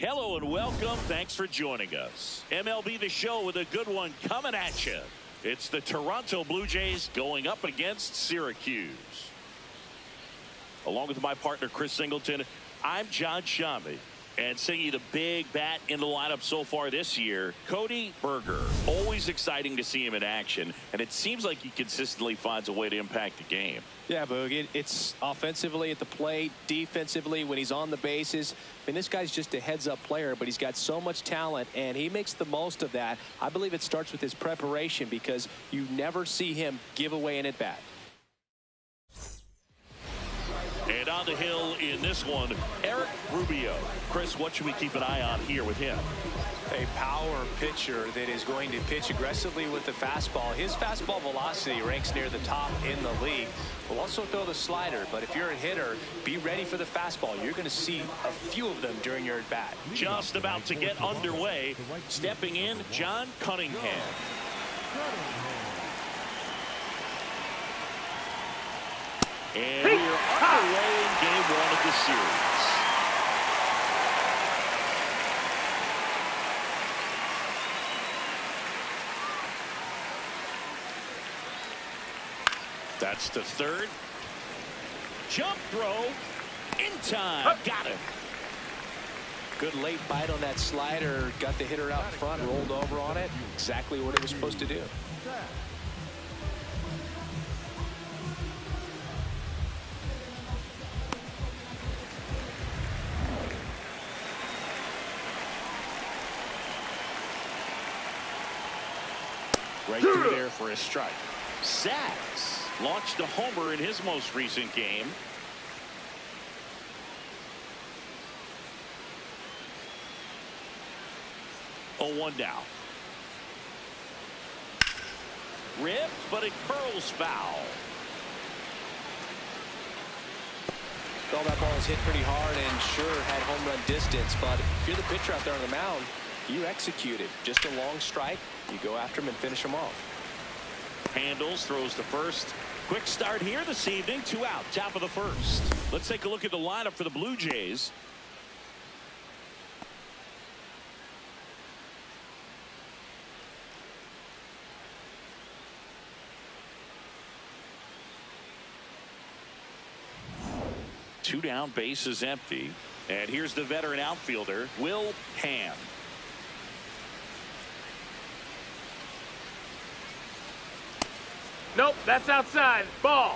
Hello and welcome. Thanks for joining us. MLB The Show with a good one coming at you. It's the Toronto Blue Jays going up against Syracuse. Along with my partner, Chris Singleton, I'm John Shambi. And singing the big bat in the lineup so far this year, Cody Berger. Always exciting to see him in action, and it seems like he consistently finds a way to impact the game. Yeah, Boog, it's offensively at the plate, defensively when he's on the bases. I mean, this guy's just a heads-up player, but he's got so much talent, and he makes the most of that. I believe it starts with his preparation because you never see him give away an at-bat. And on the hill in this one, Eric Rubio. Chris, what should we keep an eye on here with him? A power pitcher that is going to pitch aggressively with the fastball. His fastball velocity ranks near the top in the league. Will also throw the slider, but if you're a hitter, be ready for the fastball. You're going to see a few of them during your at-bat. Just about to get underway. Stepping in, John Cunningham. And we're underway in game one of the series. That's the third. Jump throw in time. Got it. Good late bite on that slider. Got the hitter out front, rolled over on it. Exactly what it was supposed to do. Right through there for a strike. Sachs launched a homer in his most recent game. Oh, 1 down. Ripped, but it curls foul. Well, that ball was hit pretty hard and sure had home run distance, but if you're the pitcher out there on the mound, you execute it. Just a long strike. You go after him and finish him off. Handles, throws to first. Quick start here this evening. 2 out, top of the first. Let's take a look at the lineup for the Blue Jays. Two down, base is empty. And here's the veteran outfielder, Will Ham. Nope, that's outside. Ball.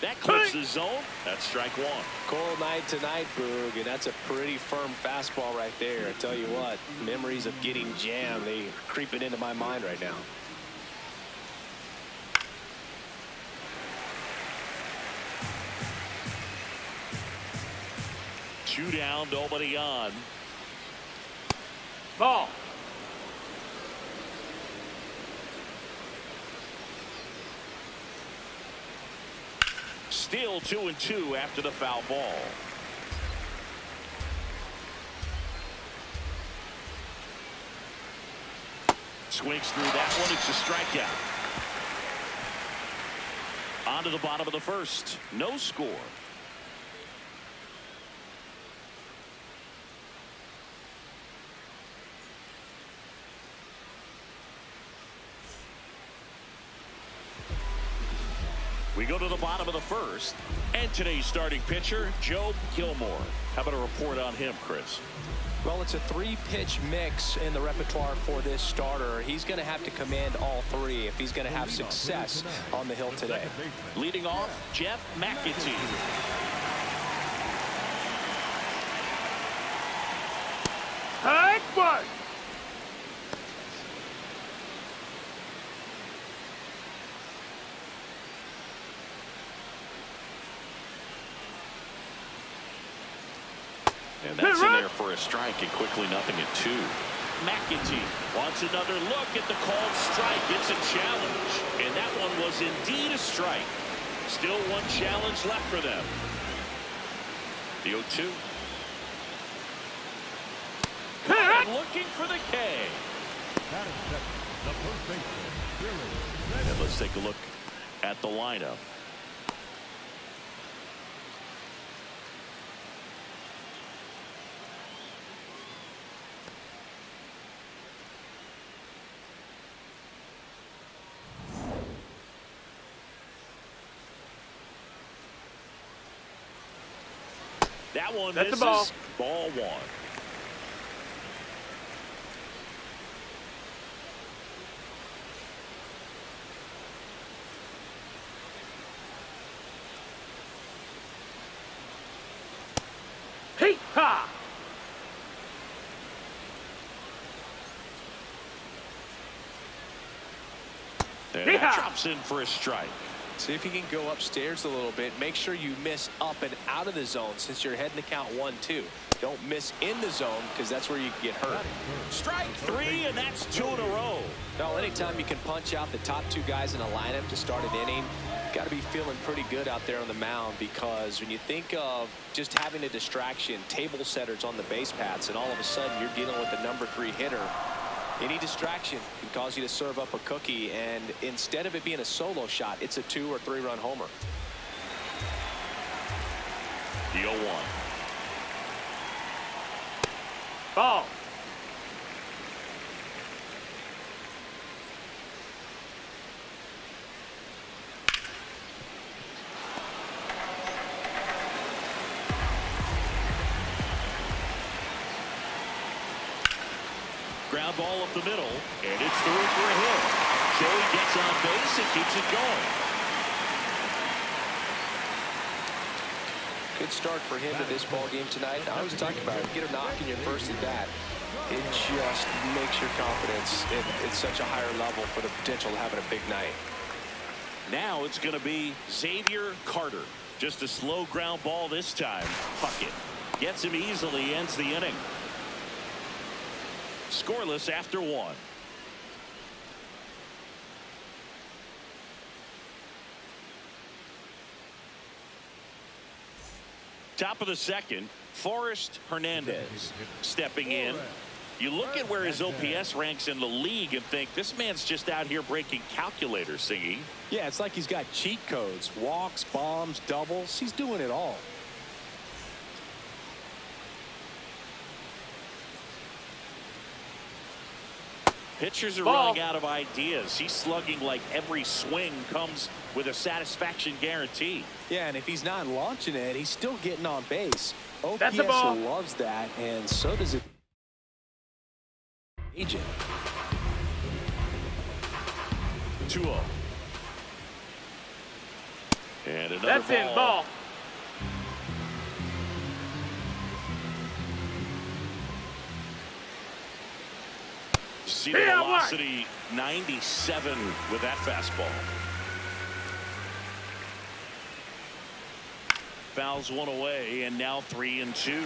That clips the zone. That's strike one. Cold night tonight, Boog, and that's a pretty firm fastball right there. I tell you what, memories of getting jammed, they creeping into my mind right now. Two down, nobody on. Ball. Still 2-2 after the foul ball. Swings through that one. It's a strikeout. On to the bottom of the first. No score. We go to the bottom of the first, and today's starting pitcher, Joe Gilmore. How about a report on him, Chris? Well, it's a 3-pitch mix in the repertoire for this starter. He's going to have to command all 3 if he's going to have success on the hill today. Leading off, Jeff McAtee. High one. And that's in there for a strike, and quickly nothing at 2. McAtee wants another look at the called strike. It's a challenge, and that one was indeed a strike. Still one challenge left for them. The 0-2. Looking for the K. And let's take a look at the lineup. That one That's misses. the ball. Ball one. Hey, ha! And that drops in for a strike. See if you can go upstairs a little bit. Make sure you miss up and out of the zone since you're heading to count 1-2. Don't miss in the zone because that's where you can get hurt. Strike three, and that's 2 in a row. Now, anytime you can punch out the top two guys in a lineup to start an inning, got to be feeling pretty good out there on the mound, because when you think of just having a distraction, table setters on the base paths, and all of a sudden you're dealing with the #3 hitter, any distraction can cause you to serve up a cookie, and instead of it being a solo shot, it's a 2 or 3 run homer. The 0-1. Ball. Ground ball up the middle, and it's through for a hit. Joey gets on base and keeps it going. Good start for him to this ball game tonight. I always talk about it. Get a knock in your first at bat. It just makes your confidence at such a higher level for the potential of having a big night. Now it's going to be Xavier Carter. Just a slow ground ball this time. Puckett gets him easily, ends the inning. Scoreless after 1. Top of the second, Forrest Hernandez stepping in. You look at where his OPS ranks in the league and think, this man's just out here breaking calculators, Singy. Yeah, it's like he's got cheat codes. Walks, bombs, doubles. He's doing it all. Pitchers are Ball. running out of ideas. He's slugging like every swing comes with a satisfaction guarantee. Yeah, and if he's not launching it, he's still getting on base. That's the OPS ball. loves that, and so does it. Agent. 2-0. And another That's in. Ball. See the velocity, 97 with that fastball. Fouls one away, and now 3-2.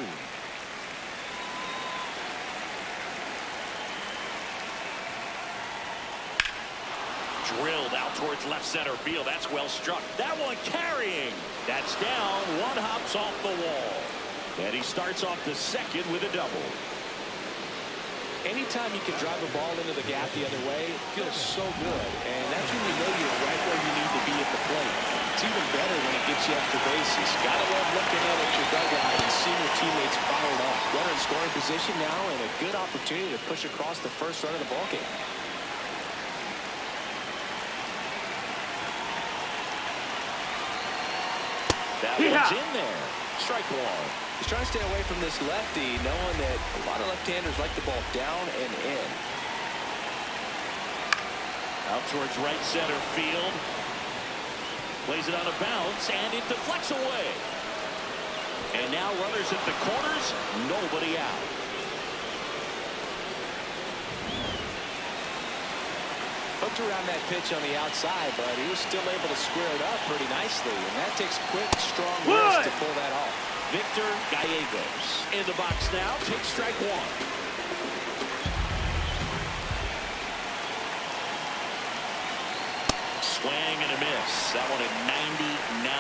Drilled out towards left center field. That's well struck. That one carrying. That's down. One hops off the wall. And he starts off the second with a double. Anytime you can drive a ball into the gap the other way, it feels so good. And that's when you know you're right where you need to be at the plate. It's even better when it gets you extra bases. Gotta love looking at your dugout and seeing your teammates fired up. Runner in scoring position now, and a good opportunity to push across the first run of the ballgame. That one's in there. Strike 1. He's trying to stay away from this lefty, knowing that a lot of left-handers like the ball down and in. Out towards right center field. Plays it on a bounce, and it deflects away. And now runners at the corners, nobody out. Hooked around that pitch on the outside, but he was still able to square it up pretty nicely. And that takes quick, strong wrist to pull that off. Victor Gallegos in the box now. Takes strike 1. Swing and a miss. That one at 99.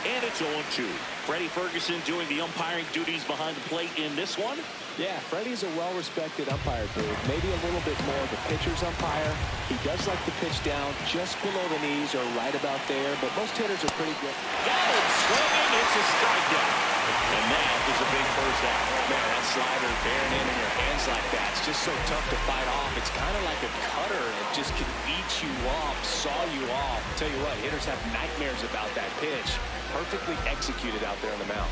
And it's 0-2. Freddie Ferguson doing the umpiring duties behind the plate in this one. Yeah, Freddie's a well-respected umpire, dude. Maybe a little bit more of a pitcher's umpire. He does like to pitch down just below the knees or right about there, but most hitters are pretty good. Got him swinging. It's a strikeout. And that is a big first out. Man, that slider bearing in your hands like that, it's just so tough to fight off. It's kind of like a cutter. It just can eat you up, saw you off. Tell you what, hitters have nightmares about that pitch. Perfectly executed out there on the mound.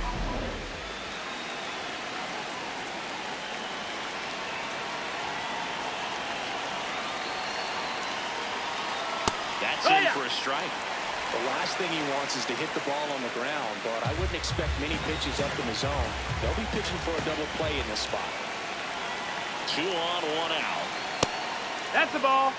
That's in for a strike. The last thing he wants is to hit the ball on the ground, but I wouldn't expect many pitches up in the zone. They'll be pitching for a double play in this spot. 2 on, 1 out. That's the ball.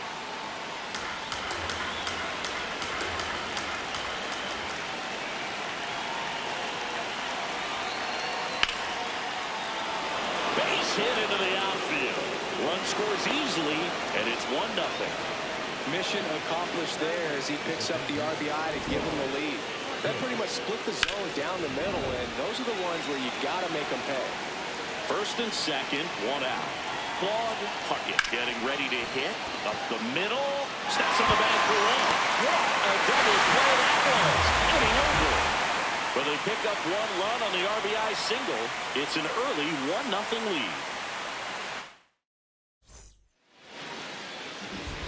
Base hit into the outfield. Run scores easily, and it's 1-0. Mission accomplished there as he picks up the RBI to give him the lead. That pretty much split the zone down the middle, and those are the ones where you got to make them pay. First and second, 1 out. Claude Puckett getting ready to hit. Up the middle. Steps on the back for one. What a double play that was. Inning over. But they pick up 1 run on the RBI single. It's an early 1-0 lead.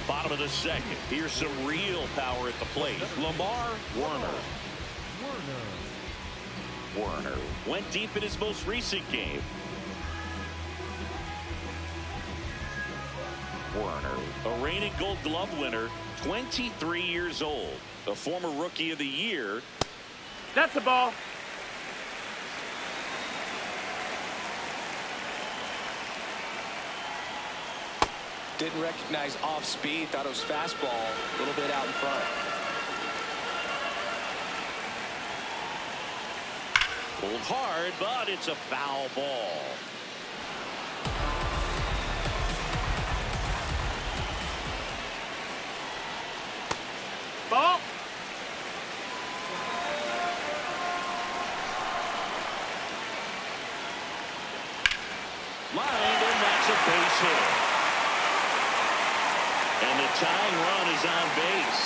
Bottom of the second. Here's some real power at the plate. Lamar Werner. Werner went deep in his most recent game. Werner, a reigning Gold Glove winner, 23 years old, a former Rookie of the Year. That's the ball. Didn't recognize off speed, thought it was fastball, a little bit out in front. Pulled hard, but it's a foul ball. Ball. Lined, and that's a base hit. And the tying run is on base.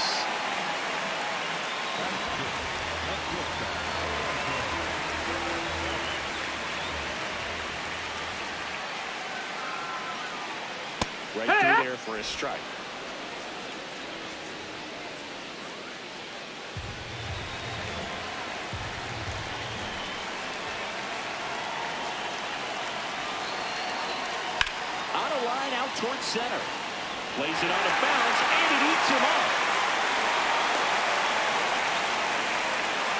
Right through there for a strike. On a line out towards center. Plays it out of bounds, and it eats him up.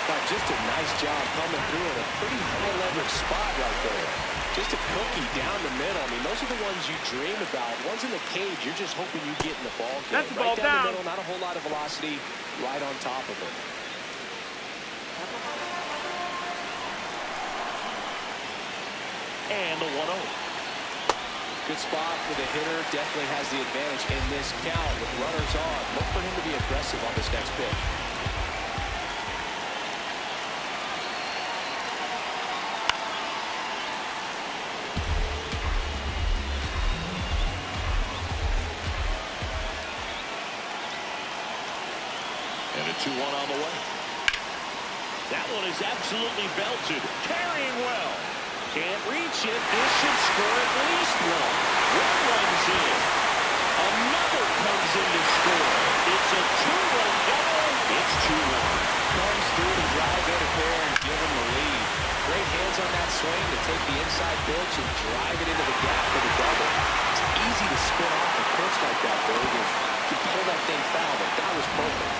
But just a nice job coming through in a pretty high leverage spot right there. Just a cookie down the middle. I mean, those are the ones you dream about. Ones in the cage, you're just hoping you get in the ball game. That's the ball right down down. the middle, not a whole lot of velocity, right on top of it. And the 1-0. Good spot for the hitter. Definitely has the advantage in this count with runners on. Look for him to be aggressive on this next pitch. And a 2-1 on the way. That one is absolutely belted. Carrying well. Can't reach it. This should score at least one. One runs in. Another comes in to score. It's a 2-run double. It's 2-1. Comes through to drive in a pair and give him the lead. Great hands on that swing to take the inside pitch and drive it into the gap for the double. It's easy to spin off a pitch like that, Berg, and you pull that thing foul, but that was perfect.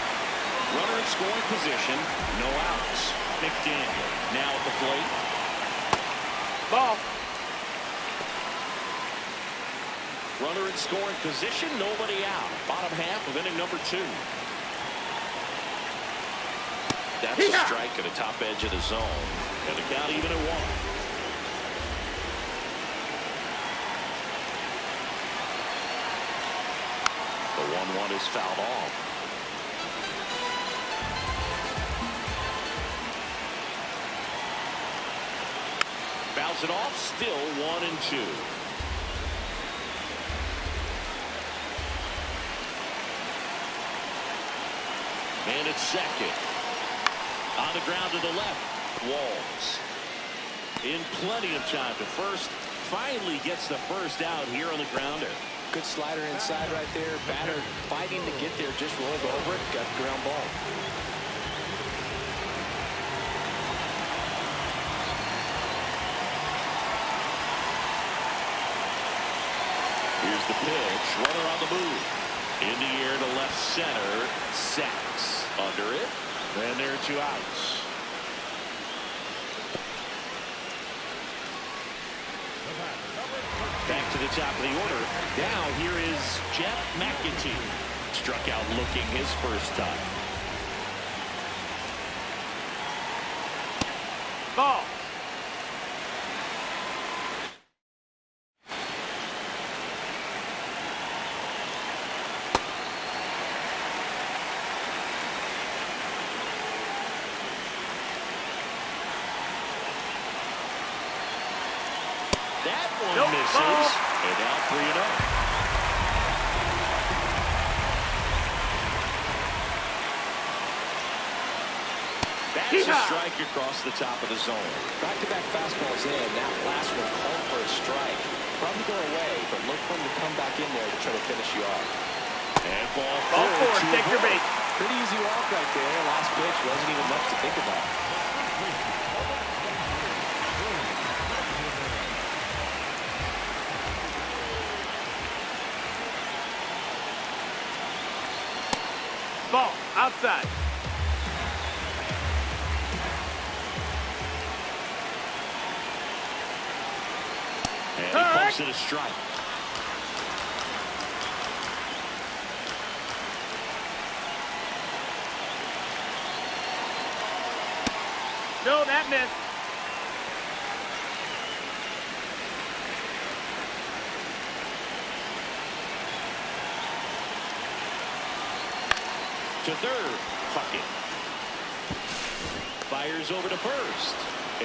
Runner in scoring position. No outs. McDaniel now at the plate. Ball. Runner in scoring position. Nobody out. Bottom half of inning number 2. That's a strike at the top edge of the zone. And the count even at 1. The 1-1 is fouled off. Fouls it off. Still 1-2. And it's second. On the ground to the left. Walls. In plenty of time to first. Finally gets the first out here on the grounder. Good slider inside right there. Batter fighting to get there. Just rolled over it. Got the ground ball. Here's the pitch. Runner on the move. In the air to left center. Sacks. Under it. And there are 2 outs. Back to the top of the order. Now here is Jeff McAtee. Struck out looking his first time. Ball. That one misses. And now 3-0. That's a strike across the top of the zone. Back-to-back fastballs in. That last one called for a strike. Probably go away, but look for him to come back in there to try to finish you off. And ball Ball 4. four. Take your bait. Pretty easy walk right there. Last pitch wasn't even much to think about. Ball. Outside. And he pumps it a strike. No, that missed. To third. Puckett. Fires over to first.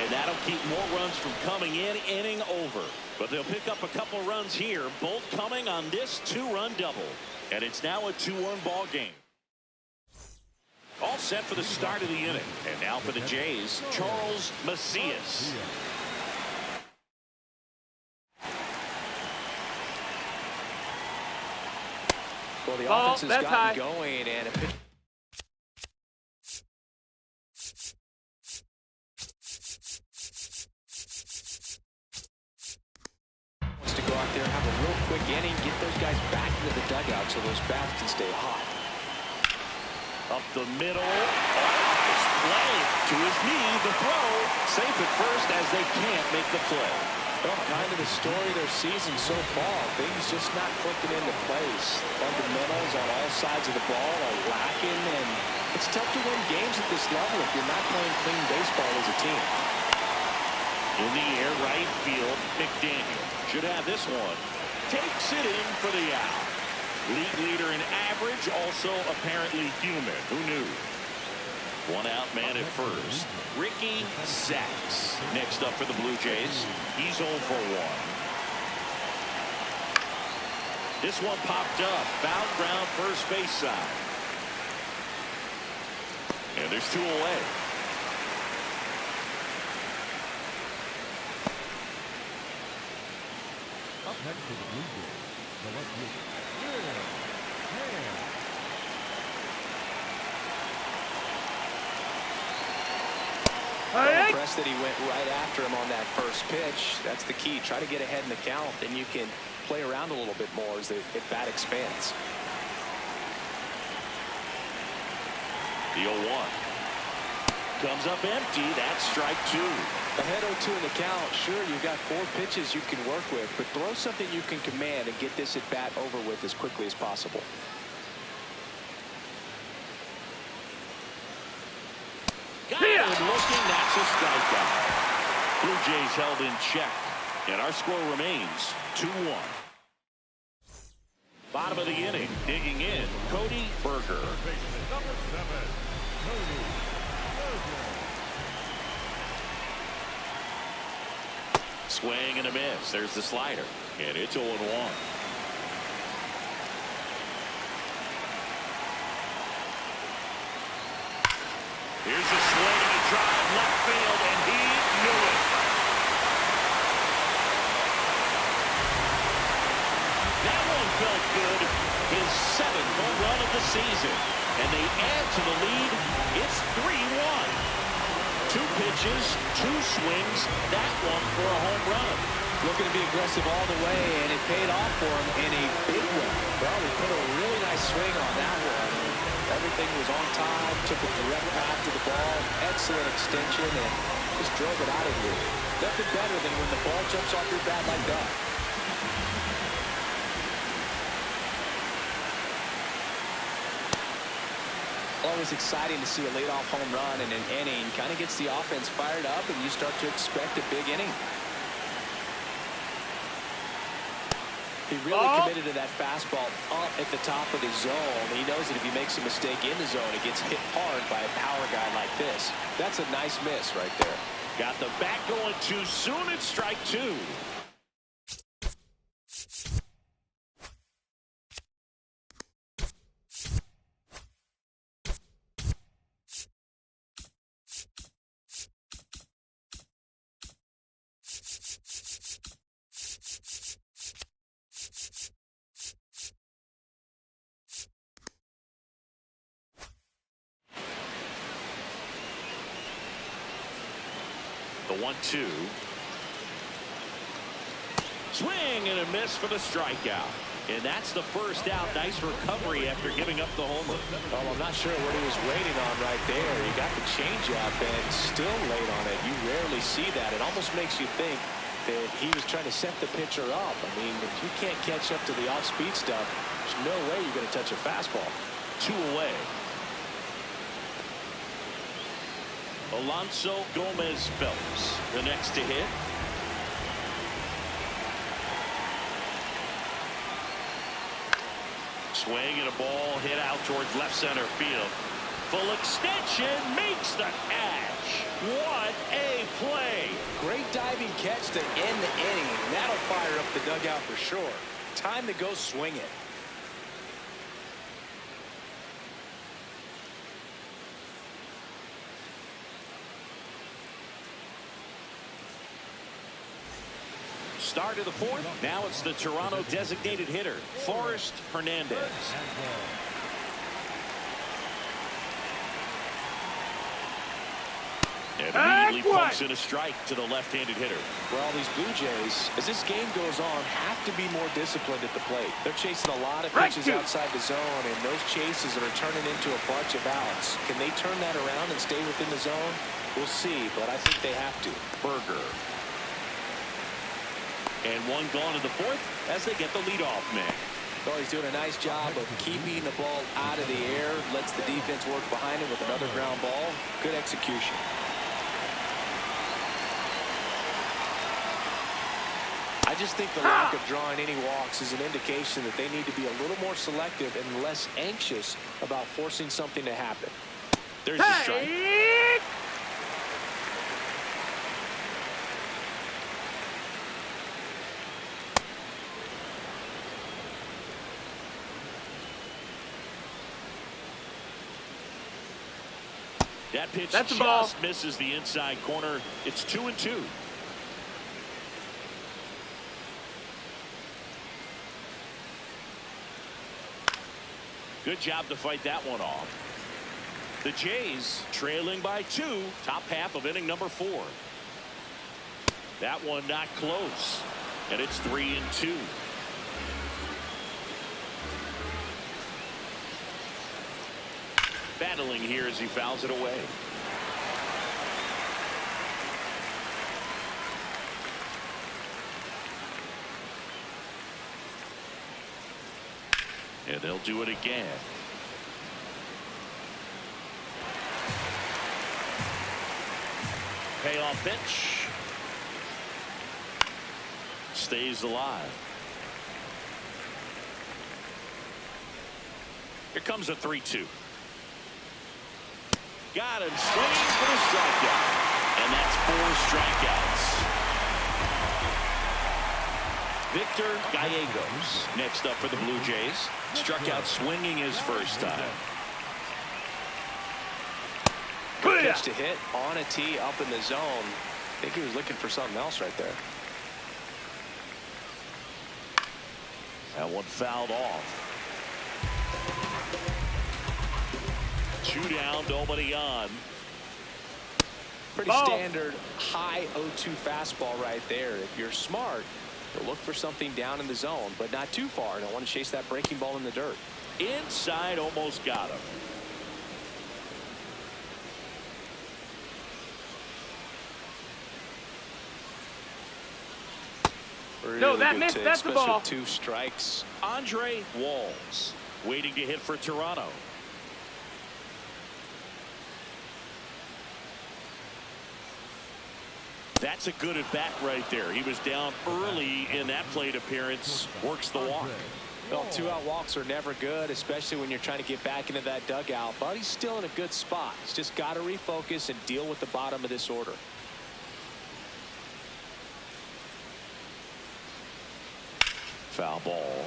And that'll keep more runs from coming in. Inning over. But they'll pick up a couple runs here. Both coming on this 2-run double. And it's now a 2-1 ball game. All set for the start of the inning. And now for the Jays, Charles Macias. Well, the Ball, offense has that's gotten high. going, and a pitch. Wants to go out there, have a real quick inning, get those guys back into the dugout so those bats can stay hot. Up the middle. Nice play. To his knee, the throw. Safe at first as they can't make the play. Well, kind of the story of their season so far. Things just not clicking into place. Fundamentals on all sides of the ball are lacking, and it's tough to win games at this level if you're not playing clean baseball as a team. In the air, right field, McDaniel should have this one. Takes it in for the out. League leader in average, also apparently human. Who knew? One out man at first. Ricky Sachs next up for the Blue Jays. He's 0 for 1. This one popped up. Foul ground first base side. And there's 2 away. Up next to the Blue Jays, the left fielder. Well, impressed that he went right after him on that first pitch. That's the key. Try to get ahead in the count, then you can play around a little bit more as the bat expands. The 0-1 comes up empty. That's strike 2. Ahead 0-2 in the count. Sure, you've got 4 pitches you can work with, but throw something you can command and get this at bat over with as quickly as possible. Got him looking. That's a strikeout. Blue Jays held in check, and our score remains 2-1. Bottom of the inning, digging in, Cody Berger. Number 7, Cody Berger. Swing and a miss. There's the slider. And it's 0-1. Here's a swing and a drive left field, and he knew it. That one felt good. His 7th home run of the season. And they add to the lead. It's 3-1. 2 pitches, 2 swings. That one for a home run. Looking to be aggressive all the way, and it paid off for him in a big way. Well, he put a really nice swing on that one. Everything was on time, took a direct path to the ball, excellent extension, and just drove it out of here. Nothing better than when the ball jumps off your bat like that. Always exciting to see a leadoff home run in an inning. Kind of gets the offense fired up, and you start to expect a big inning. He really committed to that fastball up at the top of the zone. He knows that if he makes a mistake in the zone, it gets hit hard by a power guy like this. That's a nice miss right there. Got the bat going too soon. It's strike 2. The 1-2. Swing and a miss for the strikeout. And that's the first out. Nice recovery after giving up the homer. Well, I'm not sure what he was waiting on right there. He got the changeup and still late on it. You rarely see that. It almost makes you think that he was trying to set the pitcher up. I mean, if you can't catch up to the off-speed stuff, there's no way you're going to touch a fastball. 2 away. Alonso Gomez Phelps, the next to hit. Swing and a ball hit out towards left center field. Full extension, makes the catch. What a play. Great diving catch to end the inning. That'll fire up the dugout for sure. Time to go swing it. Start of the 4th. Now it's the Toronto designated hitter, Forrest Hernandez. And immediately pumps in a strike to the left-handed hitter. Well, these Blue Jays, as this game goes on, have to be more disciplined at the plate. They're chasing a lot of pitches outside the zone, and those chases are turning into a bunch of outs. Can they turn that around and stay within the zone? We'll see, but I think they have to. Berger. And one gone in the 4th as they get the leadoff man. Well, he's doing a nice job of keeping the ball out of the air. Lets the defense work behind him with another ground ball. Good execution. I just think the lack of drawing any walks is an indication that they need to be a little more selective and less anxious about forcing something to happen. There's the strike. That pitch just misses the inside corner. It's 2-2. Good job to fight that one off. The Jays trailing by 2, top half of inning number 4. That one not close, and it's 3-2. Battling here as he fouls it away. And they'll do it again. Payoff pitch. Stays alive. Here comes a 3-2. Got him swinging for the strikeout. And that's 4 strikeouts. Victor Gallegos next up for the Blue Jays. Struck out swinging his first time. Good pitch to hit on a tee up in the zone. I think he was looking for something else right there. That one fouled off. 2 down, nobody on. Pretty standard high 0-2 fastball right there. If you're smart, you'll look for something down in the zone, but not too far. Don't want to chase that breaking ball in the dirt. Inside, almost got him. Really no, that good missed. take, That's the especially ball. with 2 strikes. Andre Walls waiting to hit for Toronto. That's a good at bat right there. He was down early in that plate appearance. Works the walk. Well, 2-out walks are never good, especially when you're trying to get back into that dugout. But he's still in a good spot. He's just got to refocus and deal with the bottom of this order. Foul ball.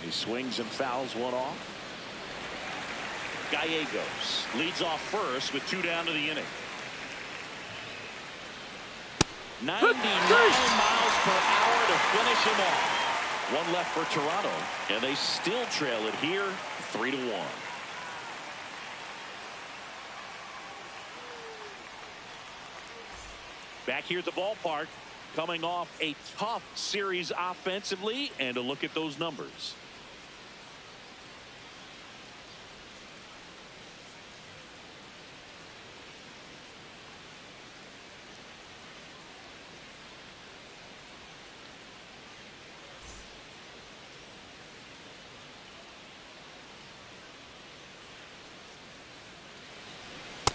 He swings and fouls one off. Gallegos leads off first with 2 down to the inning. 99 miles per hour to finish him off. 1 left for Toronto, and they still trail it here 3-1. Back here at the ballpark, coming off a tough series offensively, and a look at those numbers.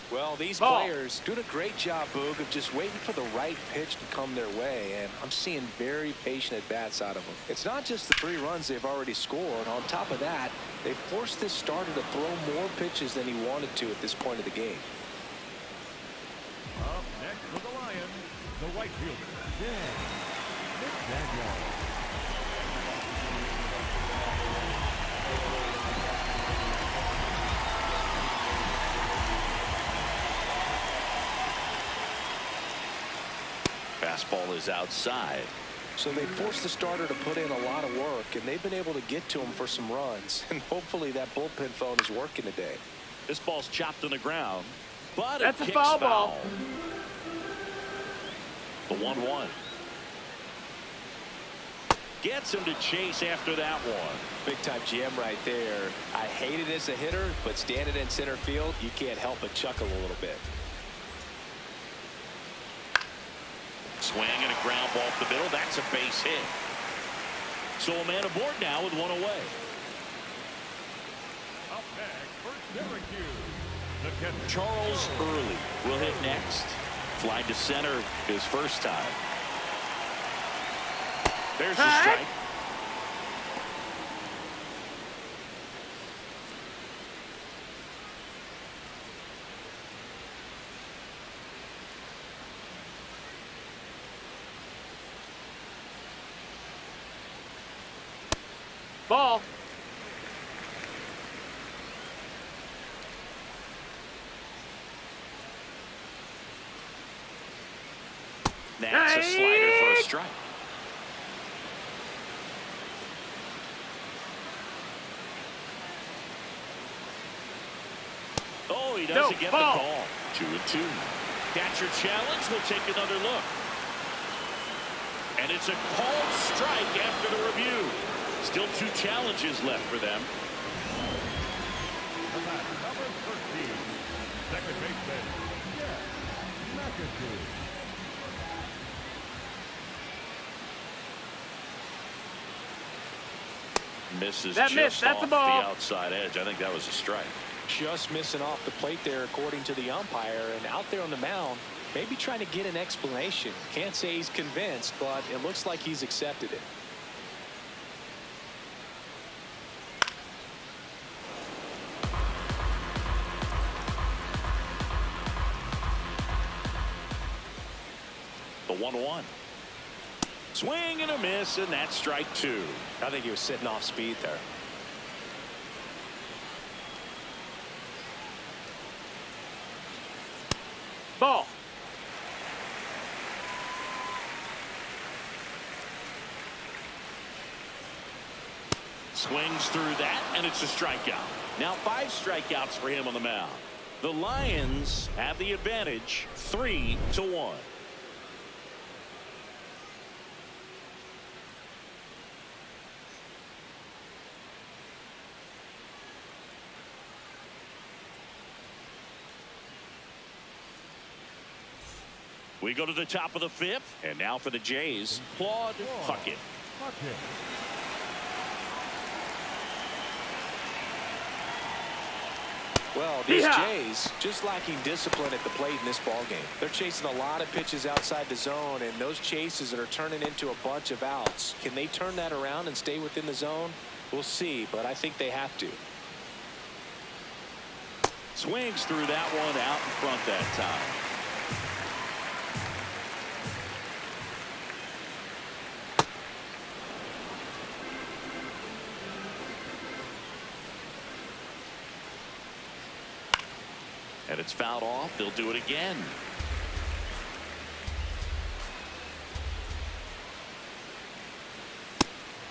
Well, these players doing a great job, Boog, of just waiting for the right pitch to come their way, and I'm seeing very patient at-bats out of them. It's not just the 3 runs they've already scored. On top of that, they forced this starter to throw more pitches than he wanted to at this point of the game. Up next for the Lions, the right fielder, Nick Daniel. Fastball is outside. So they forced the starter to put in a lot of work, and they've been able to get to him for some runs. And hopefully that bullpen phone is working today. This ball's chopped on the ground, but That's it a kicks foul foul. ball. The 1-1. Gets him to chase after that one. Big time GM right there. I hate it as a hitter, but standing in center field, you can't help but chuckle a little bit. Swing and a ground ball up the middle. That's a base hit. So a man aboard now with 1 away. Up next for Syracuse, the catcher, Charles Early will hit next. Fly to center his first time. There's the strike. Ball. That's a slider for a strike. Oh, he doesn't get the call. 2-2. Catcher challenge. We'll take another look. And it's a called strike after the review. Still 2 challenges left for them. the bat, number 13, second baseman, McAdoo. Misses That just missed. That's off a ball. the outside edge. I think that was a strike. Just missing off the plate there, according to the umpire, and out there on the mound, maybe trying to get an explanation. Can't say he's convinced, but it looks like he's accepted it. 1. Swing and a miss, and that's strike 2. I think he was sitting off speed there. Ball. Swings through that, and it's a strikeout. Now 5 strikeouts for him on the mound. The Lions have the advantage, 3-1. We go to the top of the 5th, and now for the Jays, Claude Puckett. Well, these Jays just lacking discipline at the plate in this ball game. They're chasing a lot of pitches outside the zone, and those chases are turning into a bunch of outs. Can they turn that around and stay within the zone? We'll see, but I think they have to. Swings through that one out in front that time. And it's fouled off. They'll do it again.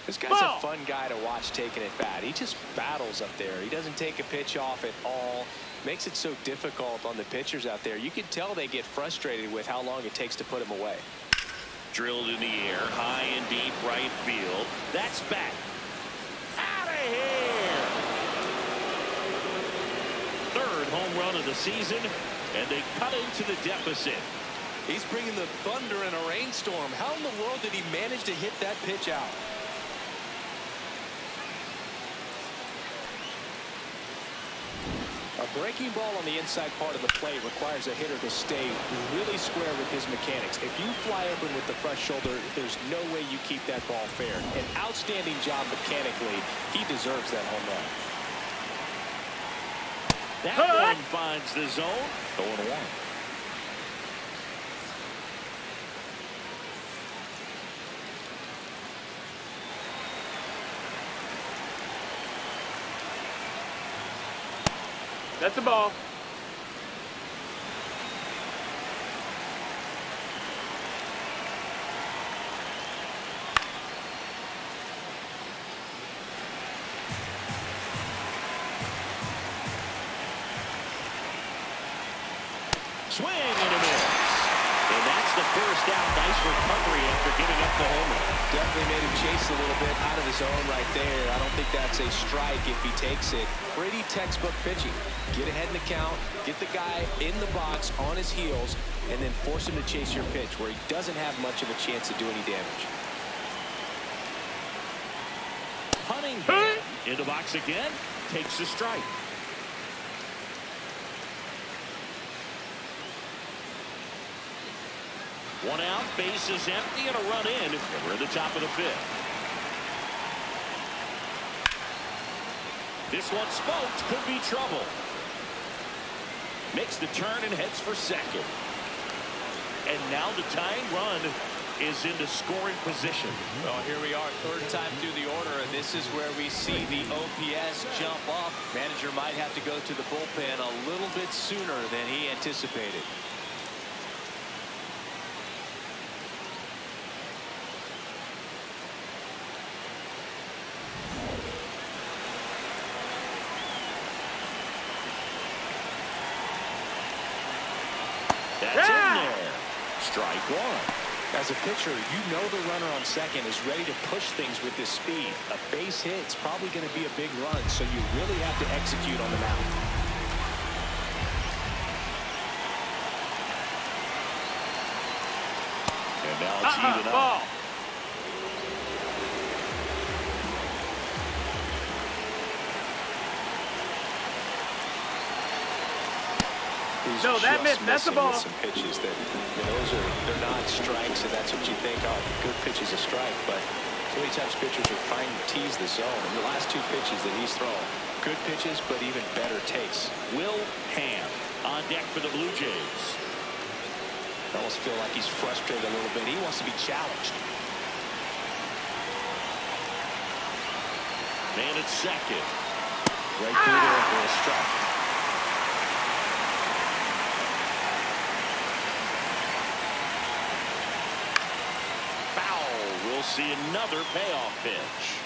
This guy's a fun guy to watch taking it bat. He just battles up there. He doesn't take a pitch off at all. Makes it so difficult on the pitchers out there. You can tell they get frustrated with how long it takes to put him away. Drilled in the air, high and deep right field. That's back. Out of here. Third home run of the season, and they cut into the deficit. He's bringing the thunder in a rainstorm. How in the world did he manage to hit that pitch out? A breaking ball on the inside part of the plate requires a hitter to stay really square with his mechanics. If you fly open with the fresh shoulder, there's no way you keep that ball fair. An outstanding job mechanically. He deserves that home run. That one finds the zone. 0-1. That's the ball. Swing and a miss. And that's the first out. Nice recovery after giving up the home run. Definitely made him chase a little bit out of his zone right there. I don't think that's a strike if he takes it. Pretty textbook pitching. Get ahead in the count, get the guy in the box on his heels, and then force him to chase your pitch where he doesn't have much of a chance to do any damage. Hunting in the box again, takes the strike. One out, base is empty, and a run in. And we're at the top of the 5th. This one smoked, could be trouble. Makes the turn and heads for second. And now the tying run is into scoring position. Well, here we are, third time through the order, and this is where we see the OPS jump up. Manager might have to go to the bullpen a little bit sooner than he anticipated. That's in there. Strike 1. As a pitcher, you know the runner on second is ready to push things with this speed. A base hit's probably going to be a big run, so you really have to execute on the mound. And now it's even up. No, that missed. That's the ball. Some pitches that they're not strikes, and that's what you think. Oh, good pitch is a strike, but so many times pitchers are trying to tease the zone. And the last 2 pitches that he's thrown, good pitches, but even better takes. Will Ham on deck for the Blue Jays. I almost feel like he's frustrated a little bit. He wants to be challenged. Man at second. Right through there for a strike. Foul. We'll see another payoff pitch.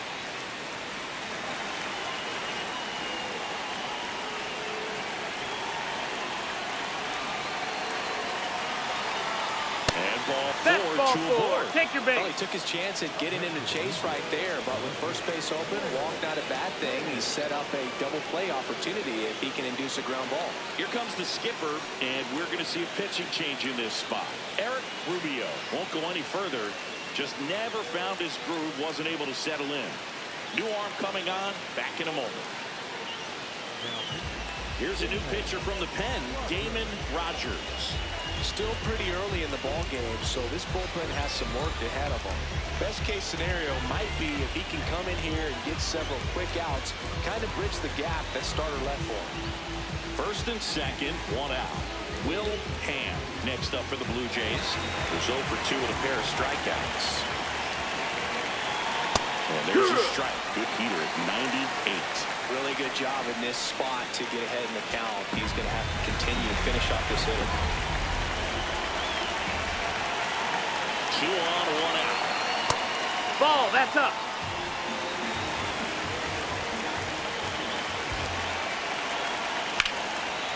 That's ball four. Take your base. Well, he took his chance at getting into chase right there, but with first base open, walk not a bad thing. He set up a double play opportunity if he can induce a ground ball. Here comes the skipper, and we're going to see a pitching change in this spot. Eric Rubio won't go any further. Just never found his groove, wasn't able to settle in. New arm coming on, back in a moment. Here's a new pitcher from the pen, Damon Rogers. Still pretty early in the ball game, so this bullpen has some work ahead of him. Best case scenario might be if he can come in here and get several quick outs, kind of bridge the gap that starter left for him. First and second, one out. Will Ham next up for the Blue Jays. There's 0 for 2 with a pair of strikeouts. And there's a strike. Good heater at 98. Really good job in this spot to get ahead in the count. He's going to have to continue to finish off this hitter. 2 on, 1 out. Ball, that's up.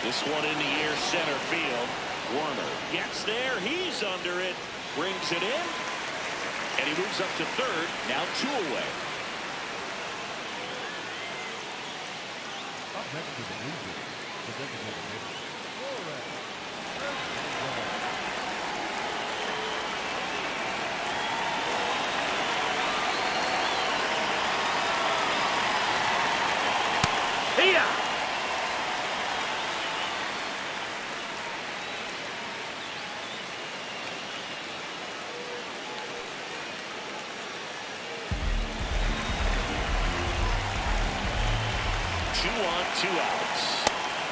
This one in the air, center field. Warner gets there. He's under it. Brings it in. And he moves up to third. Now 2 away. Up next to the BlueJays, the designated hitter, Flores. Here. Two outs.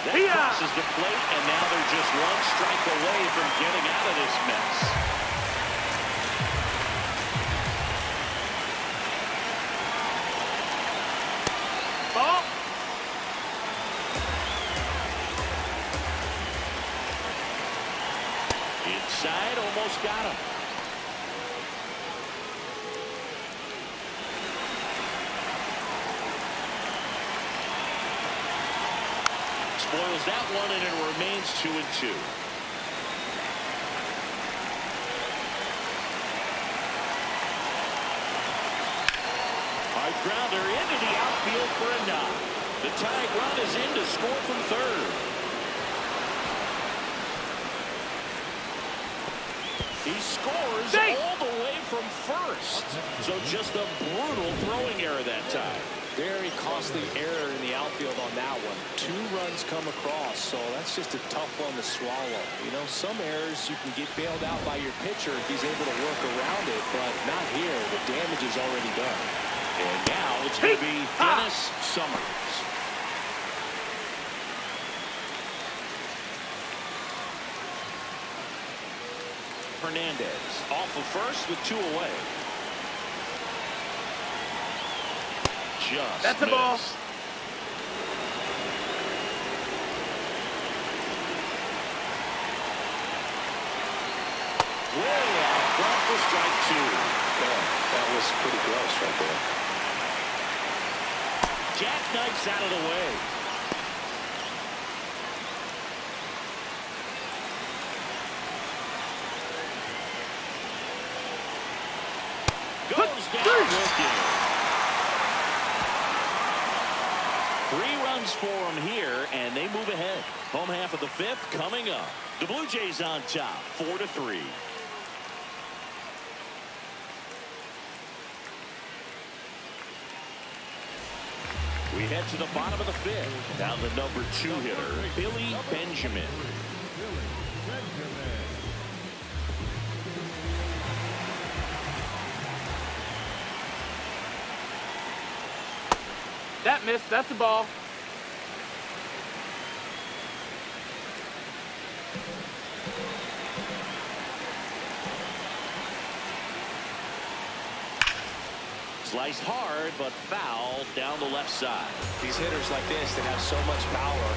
That crosses the plate, and now they're just 1 strike away from getting out of this mess. Ball. Inside, almost got him. Spoils that one, and it remains 2-2. Hard grounder into the outfield for a knock. The tying run is in to score from third. He scores all the way from first. So just a brutal throwing error that time. Very costly error in the outfield on that one. 2 runs come across, so that's just a tough one to swallow. You know, some errors you can get bailed out by your pitcher if he's able to work around it, but not here. The damage is already done. And now it's going to be Dennis Summers. Hernandez off of first with 2 away. Just that's a ball. Way out front for strike 2. That was pretty close right there. Jackknifes out of the way. Goes down looking. 3 runs for him here, and they move ahead. Home half of the 5th coming up. The Blue Jays on top, 4-3. We head to the bottom of the 5th. Now the number 2 hitter, Billy Benjamin. That missed. That's a ball. Sliced hard, but fouled down the left side. These hitters like this that have so much power,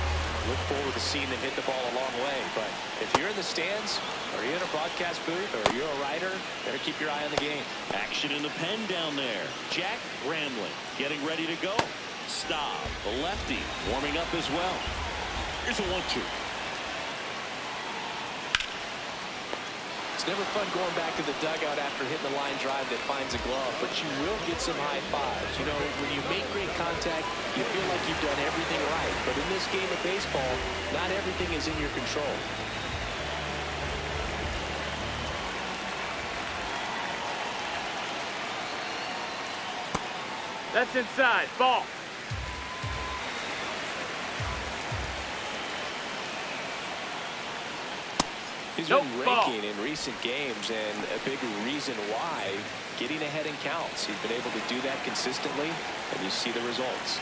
look forward to seeing them hit the ball a long way. But if you're in the stands, or you're in a broadcast booth, or you're a writer, better keep your eye on the game. Action in the pen down there. Jack Bramlett getting ready to go. Staub, the lefty, warming up as well. Here's a 1-2. It's never fun going back to the dugout after hitting the line drive that finds a glove, but you will get some high fives. You know, when you make great contact, you feel like you've done everything right. But in this game of baseball, not everything is in your control. That's inside. Ball. He's been raking in recent games, and a big reason why, getting ahead in counts. He's been able to do that consistently, and you see the results.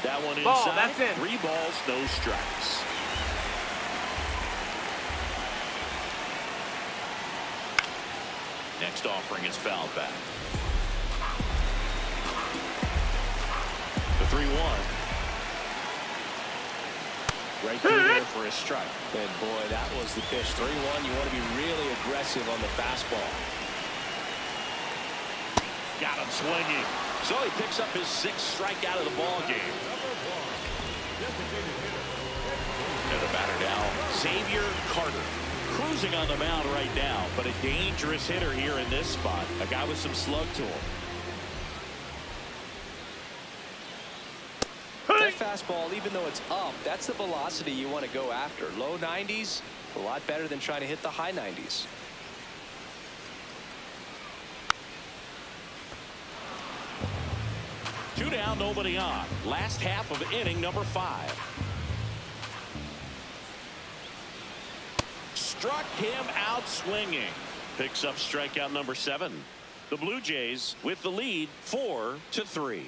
That one inside. Ball, that's it. 3 balls, no strikes. Next offering is fouled back. The 3-1. Right through there for a strike. And boy, that was the pitch. 3-1. You want to be really aggressive on the fastball. Got him swinging. So he picks up his 6th strikeout of the ball game. And the batter now, Xavier Carter. Cruising on the mound right now, but a dangerous hitter here in this spot. A guy with some slug to him. That fastball, even though it's up, that's the velocity you want to go after. Low 90s, a lot better than trying to hit the high 90s. Two down, nobody on. Last half of inning number 5. Struck him out swinging. Picks up strikeout number 7. The Blue Jays with the lead 4-3.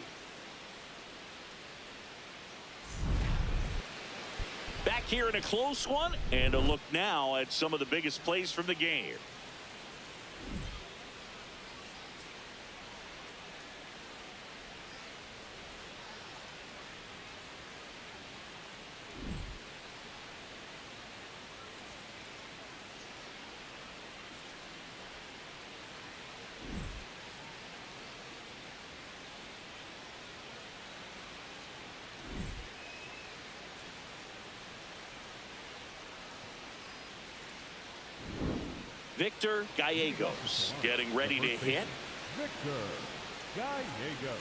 Back here in a close one, and a look now at some of the biggest plays from the game. Victor Gallegos getting ready to hit. Victor Gallegos.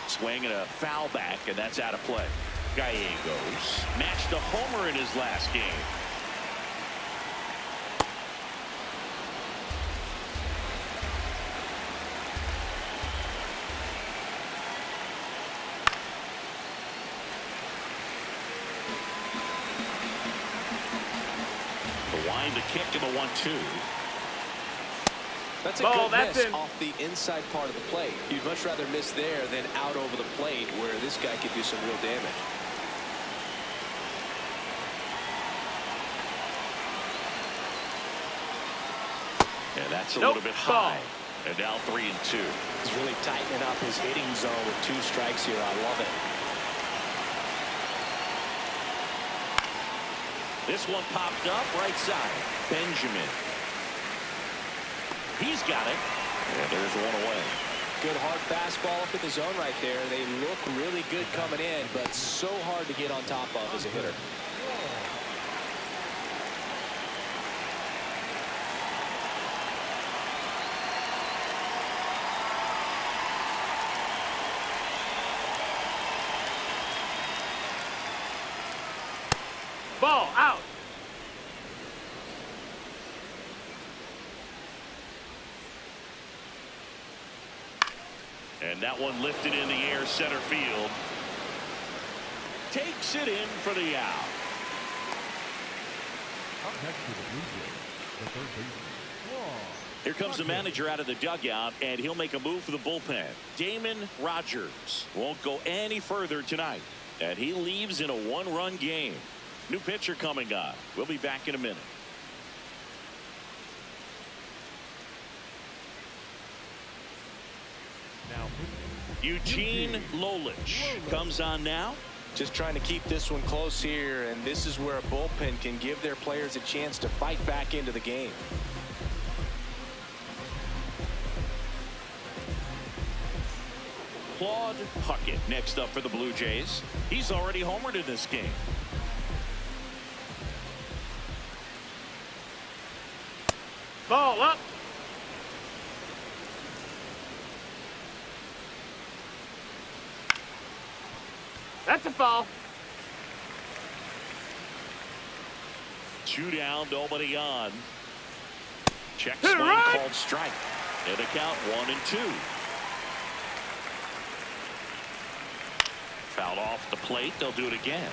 Swing and a foul back, and that's out of play. Gallegos matched a homer in his last game. The wind, the kick, and the 1-2. That's a good miss off the inside part of the plate. You'd much rather miss there than out over the plate, where this guy could do some real damage. And that's a little bit high. And now 3-2. He's really tightening up his hitting zone with 2 strikes here. I love it. This one popped up right side. Benjamin. He's got it. And there's one away. Good hard fastball up in the zone right there. They look really good coming in, but so hard to get on top of as a hitter. Ball out. And that one lifted in the air center field. Takes it in for the out. Up next for the Blue Jays, the third baseman. Here comes the manager out of the dugout, and he'll make a move for the bullpen. Damon Rogers won't go any further tonight, and he leaves in a one-run game. New pitcher coming on. We'll be back in a minute. Now, Eugene Lolich comes on now. Just trying to keep this one close here, and this is where a bullpen can give their players a chance to fight back into the game. Claude Puckett next up for the Blue Jays. He's already homered in this game. Ball up. That's a foul. 2 down, nobody on. Check Hit swing right. called strike. And the count 1-2. Fouled off the plate. They'll do it again.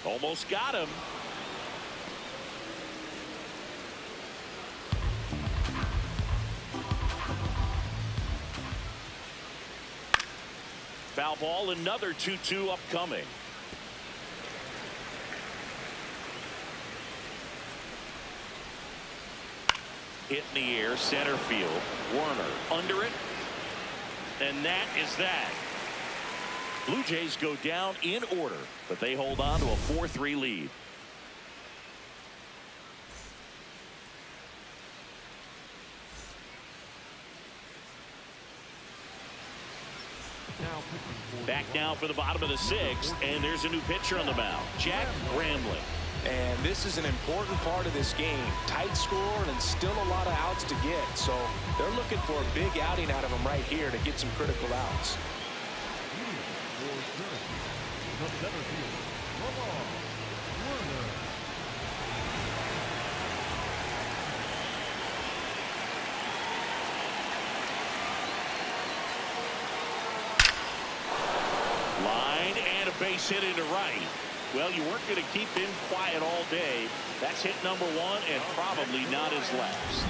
Almost got him. Foul ball, another 2-2 upcoming. Hit in the air, center field. Warner under it. And that is that. Blue Jays go down in order, but they hold on to a 4-3 lead. Back now for the bottom of the 6th, and there's a new pitcher on the mound, Jack Gramling. And this is an important part of this game. Tight score and still a lot of outs to get. So they're looking for a big outing out of them right here to get some critical outs. The center fielder, Warner. Line and a base hit into right. Well, you weren't going to keep him quiet all day. That's hit number 1 and probably not his last.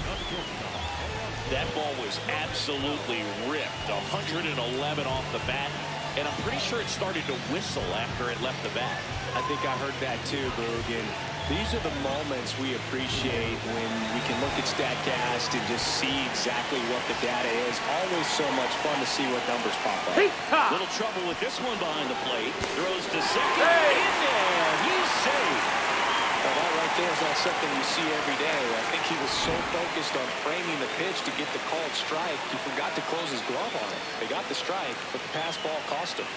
That ball was absolutely ripped. 111 off the bat. And I'm pretty sure it started to whistle after it left the bat. I think I heard that too, Boog. And these are the moments we appreciate when we can look at StatCast and just see exactly what the data is. Always so much fun to see what numbers pop up. Little trouble with this one behind the plate. Throws to second. In there. He's safe. Well, that right there is not something you see every day. I think he was so focused on framing the pitch to get the called strike, he forgot to close his glove on it. They got the strike, but the pass ball cost him.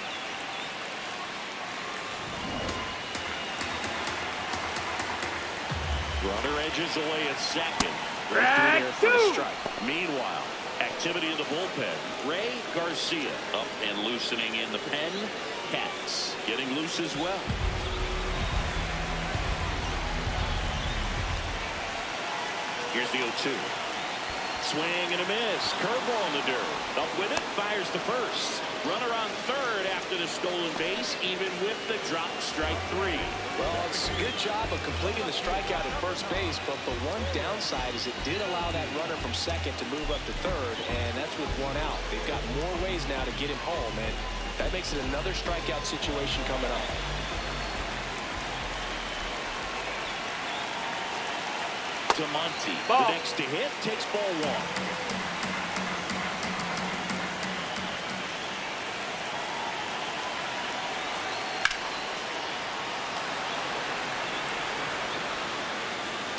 Runner edges away at second. Right through there for the strike. Meanwhile, activity in the bullpen. Ray Garcia up and loosening in the pen. Katz getting loose as well. Here's the 0-2. Swing and a miss. Curveball in the dirt. Up with it. Fires to first. Runner on third after the stolen base, even with the drop strike 3. Well, it's a good job of completing the strikeout at first base, but the one downside is it did allow that runner from second to move up to third, and that's with 1 out. They've got more ways now to get him home, and that makes it another strikeout situation coming up. DeMonte, Ball. the next to hit, takes ball 1.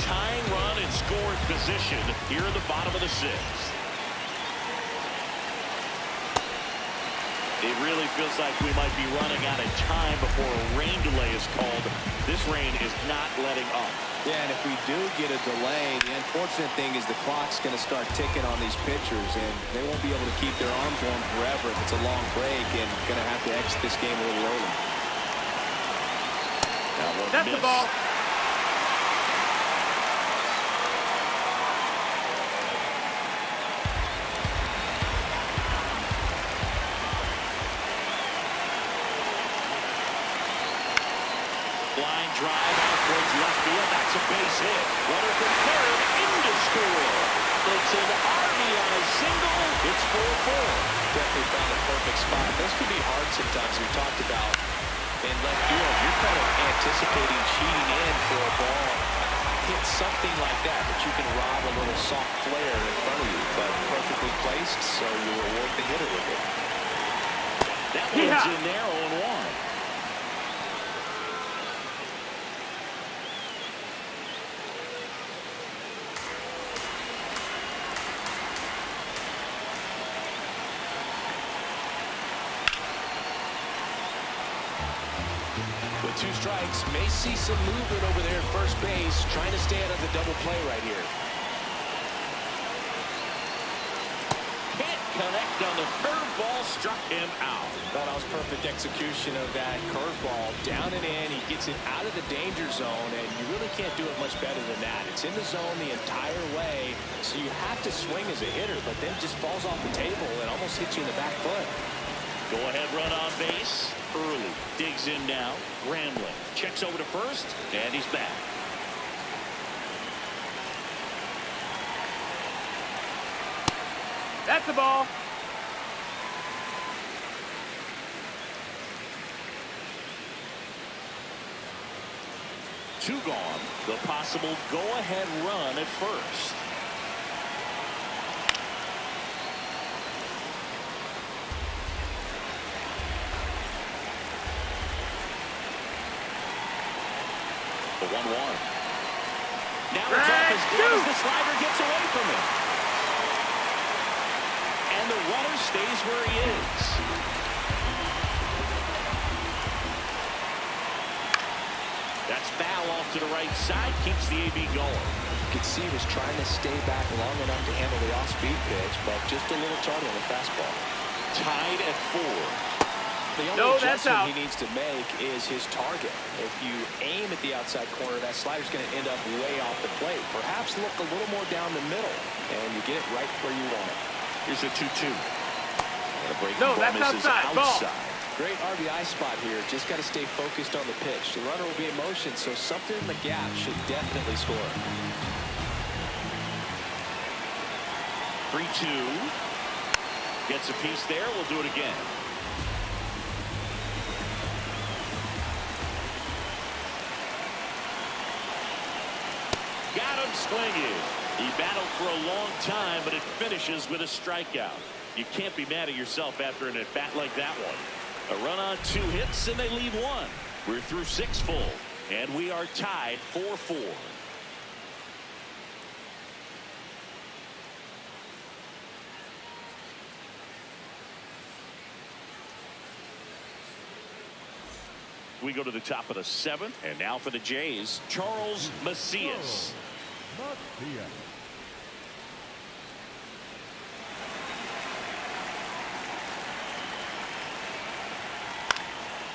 Tying run in scoring position here in the bottom of the 6th. It really feels like we might be running out of time before a rain delay is called. This rain is not letting up. Yeah, and if we do get a delay, the unfortunate thing is the clock's going to start ticking on these pitchers, and they won't be able to keep their arms warm forever if it's a long break, and going to have to exit this game a little early. That one That's missed. the ball. line drive out towards left field. That's a base hit. Runner from third into score. It's an RBI single. It's 4-4. Definitely found a perfect spot. Those can be hard sometimes. We talked about in left field. You're kind of anticipating cheating in for a ball. Hit something like that you can rob a little soft flare in front of you, but perfectly placed, so you reward the hitter with it. That one's in there, 0-1. With 2 strikes, may see some movement over there at first base, trying to stay out of the double play right here. Can't connect on the curveball, struck him out. Thought that was perfect execution of that curveball. Down and in, he gets it out of the danger zone, and you really can't do it much better than that. It's in the zone the entire way, so you have to swing as a hitter, but then it just falls off the table and almost hits you in the back foot. Go ahead run on base. Early digs in now. Grambling checks over to first, and he's back. That's the ball. Two gone. The possible go-ahead run at first. The 1-1. Now it's off his glove as the slider gets away from him. And the runner stays where he is. That's foul off to the right side. Keeps the AB going. You could see he was trying to stay back long enough to handle the off-speed pitch, but just a little tardy on the fastball. Tied at 4. The only adjustment he needs to make is his target. If you aim at the outside corner, that slider's going to end up way off the plate. Perhaps look a little more down the middle, and you get it right where you want it. Here's a 2-2. No, that's outside. Ball. Great RBI spot here. Just got to stay focused on the pitch. The runner will be in motion, so something in the gap should definitely score. 3-2. Gets a piece there. We'll do it again. Got him swinging. He battled for a long time, but it finishes with a strikeout. You can't be mad at yourself after an at-bat like that one. A run on 2 hits, and they leave 1. We're through 6 full, and we are tied 4-4. We go to the top of the 7th, and now for the Jays, Charles Macias.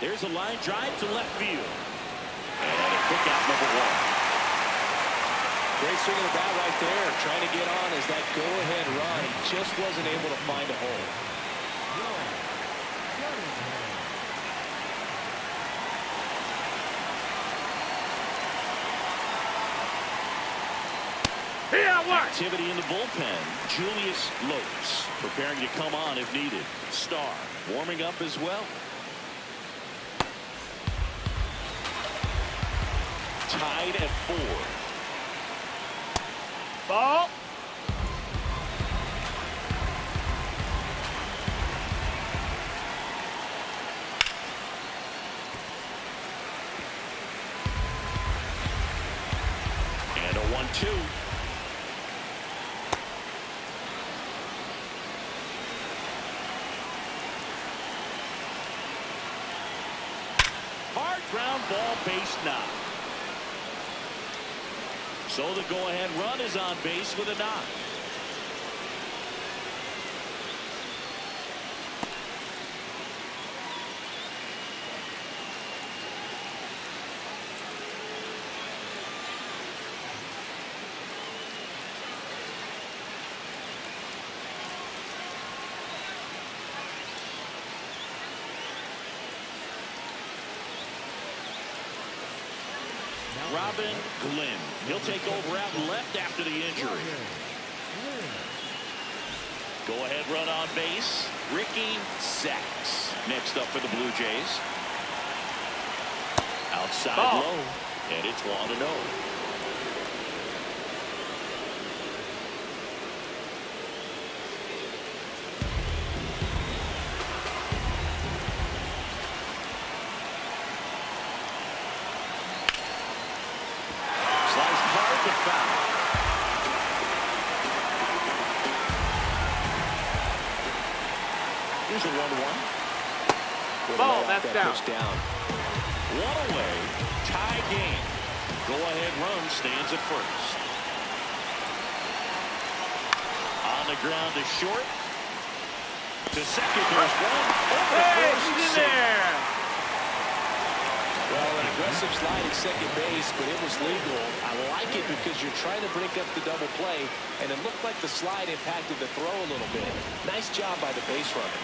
There's a line drive to left field. And a quick out, number 1. Great swing of the bat right there. Trying to get on as that go-ahead run. He just wasn't able to find a hole. Activity in the bullpen. Julius Lopes preparing to come on if needed. Starr warming up as well. Tied at 4. Ball. And a 1-2. Hard ground ball, base knock. So the go-ahead run is on base with a knock. Robin Glenn. He'll take over out left after the injury. Go-ahead run on base. Ricky Sachs next up for the Blue Jays. Outside low, and it's 1-0. Here's a 1-1. Ball, that's down. One away, tie game. Go-ahead run stands at first. On the ground to short. To second, there's one. Over Hey, first, he's in safe. there. Well, an aggressive slide at second base, but it was legal. I like it because you're trying to break up the double play, and it looked like the slide impacted the throw a little bit. Nice job by the base runner.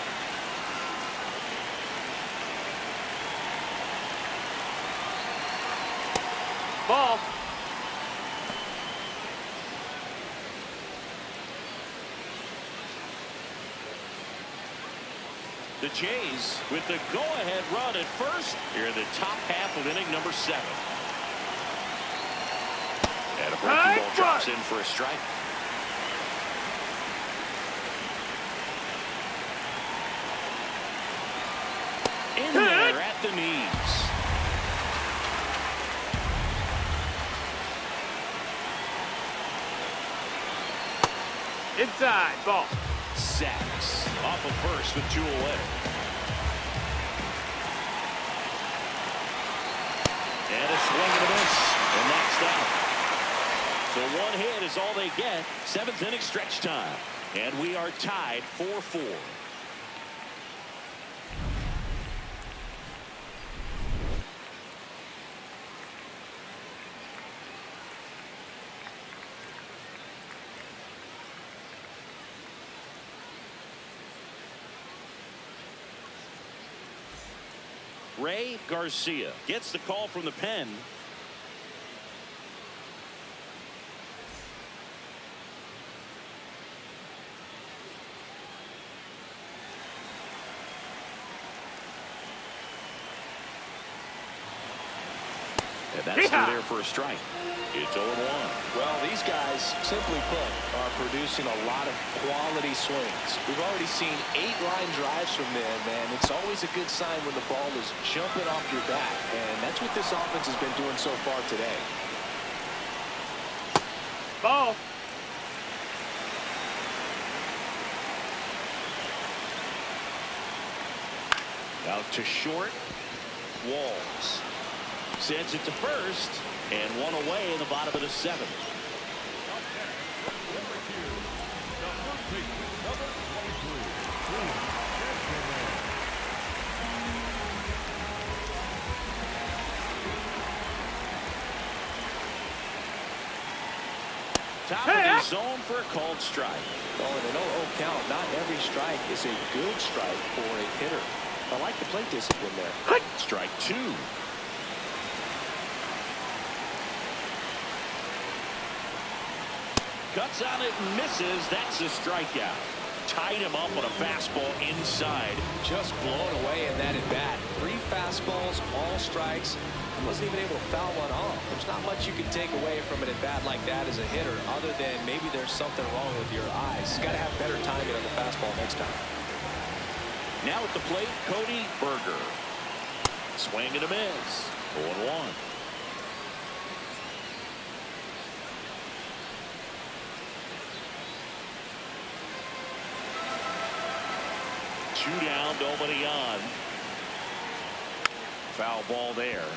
Ball. The Jays with the go-ahead run at first here in the top half of inning number 7. And a breaking ball drops in for a strike. In there at the knees. Inside. Ball. Sachs off of first with 2 away. And a swing and a miss. And that's out. So 1 hit is all they get. 7th inning stretch time. And we are tied 4-4. Ray Garcia gets the call from the pen. And that's through there for a strike. It's 0-1. Well, these guys, simply put, are producing a lot of quality swings. We've already seen 8 line drives from them, and it's always a good sign when the ball is jumping off your bat. And that's what this offense has been doing so far today. Ball. Out to short. Walls sends it to first, and 1 away in the bottom of the 7th. Top of the zone for a called strike. Oh, and an 0-0 count. Not every strike is a good strike for a hitter. I like the plate discipline there. Strike 2. Cuts on it and misses. That's a strikeout. Tied him up on a fastball inside. Just blown away in that at bat. 3 fastballs, all strikes. He wasn't even able to foul one off. There's not much you can take away from an at bat like that as a hitter, other than maybe there's something wrong with your eyes. He's got to have better timing on the fastball next time. Now at the plate, Cody Berger. Swing and a miss. 0-1. Two down, nobody on. Foul ball there.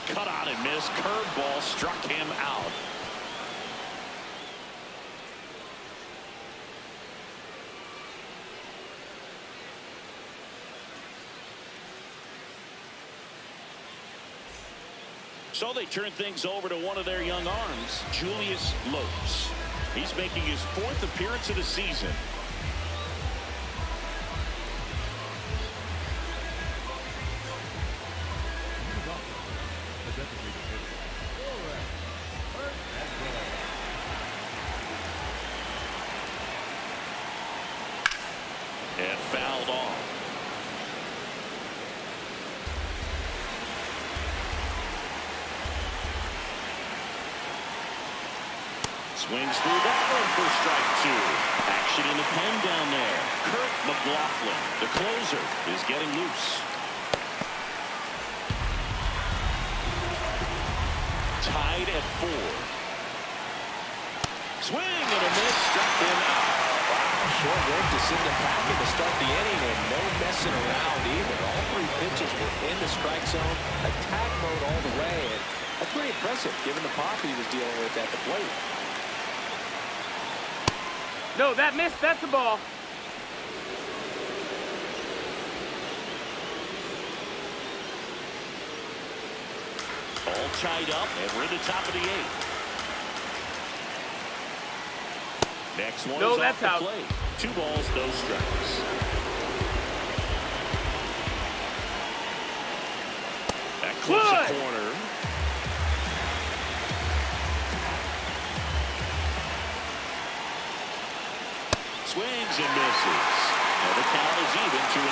Cut on and missed. Curveball struck him out. So they turn things over to one of their young arms, Julius Lopes. He's making his 4th appearance of the season. Swings through that one for strike 2. Action in the pen down there. Kurt McLaughlin, the closer, is getting loose. Tied at 4. Swing and a miss, struck him out. Wow, short work to send him packing to start the inning, and no messing around either. All 3 pitches were in the strike zone, attack mode all the way, and that's pretty impressive given the pop he was dealing with at the plate. No, that missed. That's a ball. All tied up, and we're in the top of the 8th. Next one is off the plate. 2 balls, no strikes. That clips the corner. Swings and misses. Now the count is even, 2-2.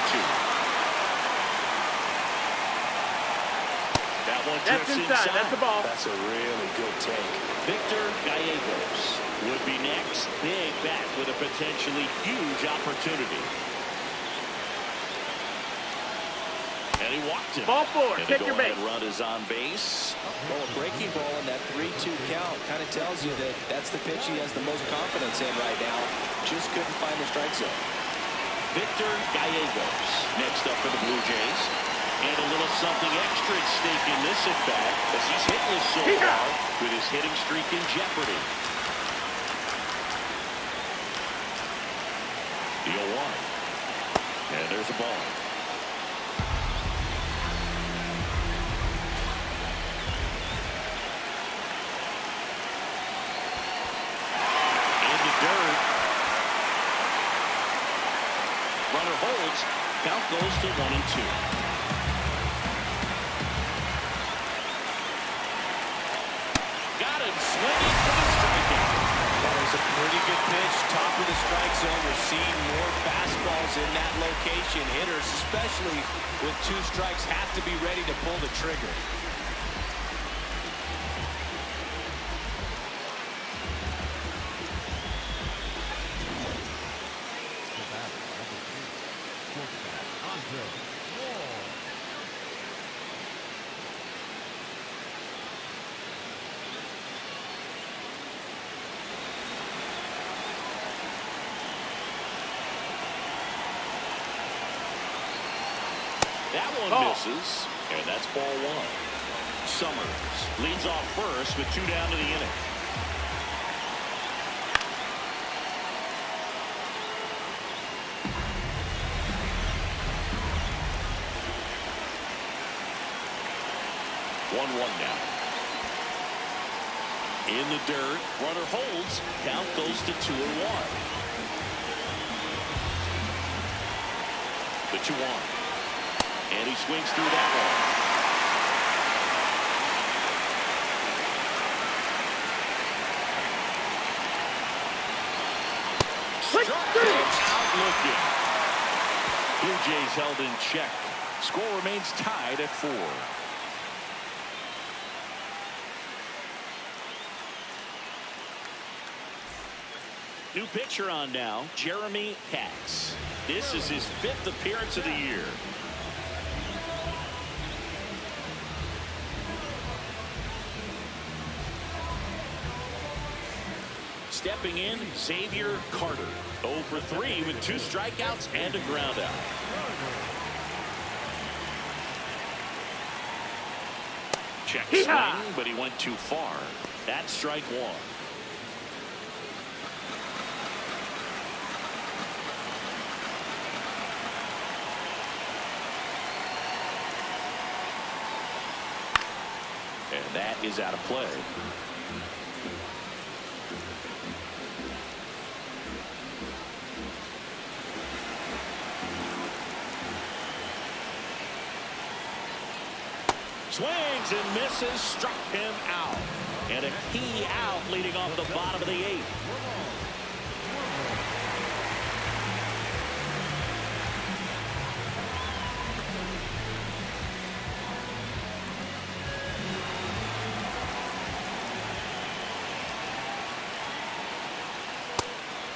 That one drifts inside. That's a ball. That's a really good take. Victor Gallegos would be next. Big bat with a potentially huge opportunity. And he walked him. Ball 4. And Take your base. Run is on base. Well, a breaking ball in that 3-2 count kind of tells you that that's the pitch he has the most confidence in right now. Just couldn't find the strike zone. Victor Gallegos next up for the Blue Jays. And a little something extra at stake in this at bat as he's hitless so far with his hitting streak in jeopardy. The 0-1. And there's a ball. In the dirt. Runner holds. Count goes to 1-2. Got him swinging for the strikeout. That was a pretty good pitch. Top of the strike zone. We're seeing more fastballs in that location. Hitters, especially with 2 strikes, have to be ready to pull the trigger. That one misses, and that's ball 1. Summers leads off first with 2 down to the inning. Now. In the dirt, runner holds. Count goes to 2-1. The 2-1. And he swings through that one. Struck out looking. Blue Jays held in check. Score remains tied at 4. New pitcher on now, Jeremy Katz. This is his 5th appearance of the year. Stepping in, Xavier Carter. 0 for 3 with 2 strikeouts and a ground out. Check swing, but he went too far. That's strike 1. And that is out of play. Swings and misses, struck him out. And a key out leading off the bottom of the 8th.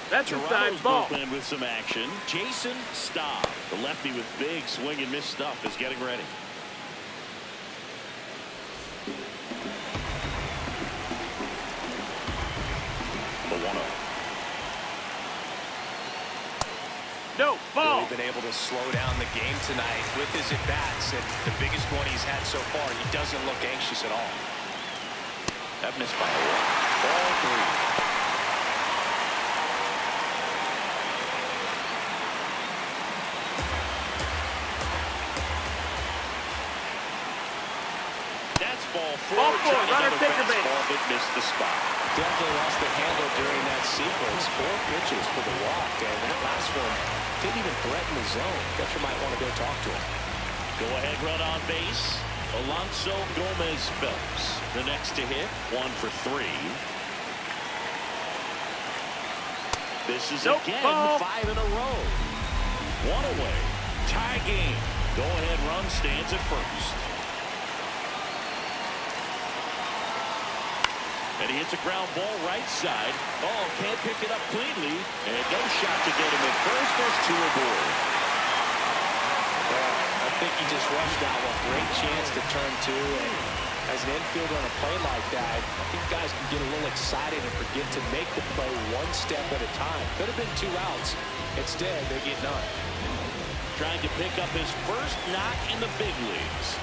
That's inside Toronto's ball. bullpen with some action. Jason Staub, the lefty with big swing and miss stuff, is getting ready. The 1-0. No, ball. Really been able to slow down the game tonight with his at-bats, and the biggest one he's had so far. He doesn't look anxious at all. That missed by a lot. Ball 3. Ball 4. Runner take the base. Ball that missed the spot. Definitely lost the handle during that sequence. 4 pitches for the walk, and that last one didn't even threaten the zone. Catcher might want to go talk to him. Go ahead run on base. Alonso Gomez Phelps, the next to hit. 1 for 3. This is again ball. 5 in a row. 1 away. Tie game. Go ahead run stands at first. And he hits a ground ball right side. Oh, can't pick it up cleanly. And no shot to get him at first. There's 2 aboard. Well, I think he just rushed that one. Great chance to turn 2. And as an infielder on a play like that, I think guys can get a little excited and forget to make the play one step at a time. Could have been 2 outs. Instead, they get none. Trying to pick up his first knock in the big leagues.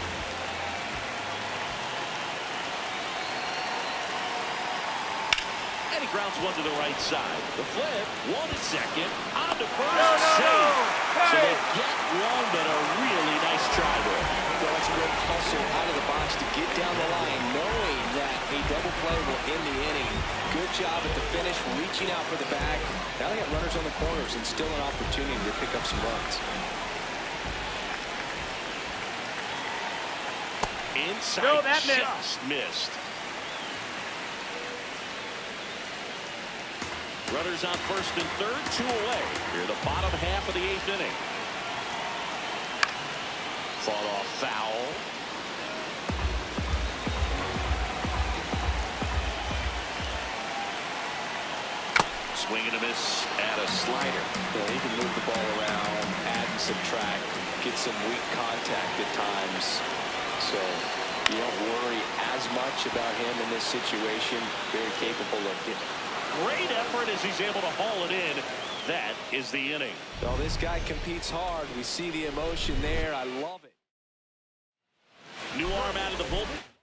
And he grounds one to the right side. The flip, 1 at second, on to first, safe. So they get one, but a really nice try there. Well, it's a great hustle out of the box to get down the line, knowing that a double play will end the inning. Good job at the finish, reaching out for the bag. Now they got runners on the corners and still an opportunity to pick up some runs. Inside, that just missed. Runners on first and third, 2 away. Here the bottom half of the 8th inning. Fought off foul. Swing and a miss at a slider. Yeah, he can move the ball around, add and subtract, get some weak contact at times. So you don't worry as much about him in this situation. Very capable of it. Great effort as he's able to haul it in. That is the inning. Well, this guy competes hard. We see the emotion there. I love it. New arm out of the bullpen.